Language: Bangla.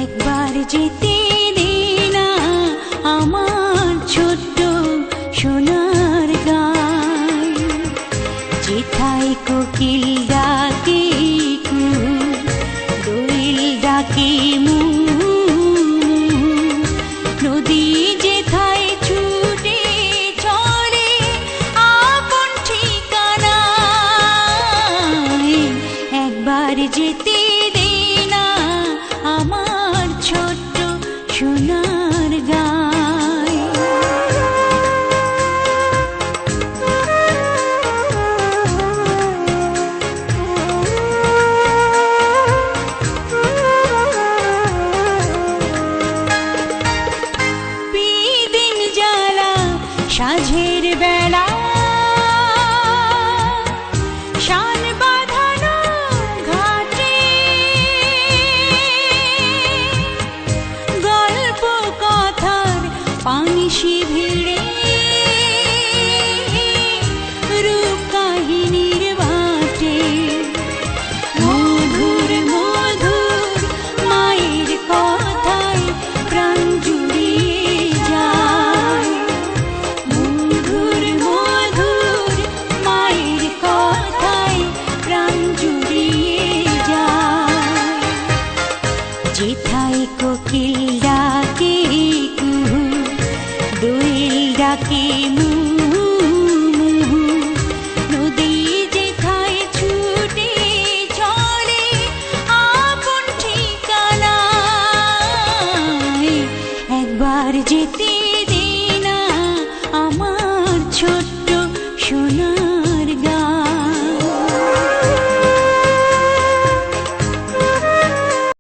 একবার যেতে দে না আমার ছোট্ট সোনার গাঁয়, যেথায় কোকিল ডাকে কুহু, দোয়েল ডাকে মু, নদী যেথায় ছুটে চলে আপন ঠিকানায়। একবার যেতে দে না আমার ছোট্ট সোনার গাঁয়। বিদিন জ্বালা সাঁঝের বেলা, শান বাঁধানো ঘাটে, গল্প কথার পানিশি ভিড়ে, রূপ কাহিনীর বাটে, মধুর মধুর মায়ের কথায় প্রাণ জুড়িয়ে যায়। মধুর মধুর মায়ের কথায় প্রাণ জুড়িয়ে যায়। যেথায় কোকিল ডাকে কুহু, দোয়েল ডাকে মু, নদী যেথায় ছুটে চলে আপন ঠিকানায়। একবার যেতে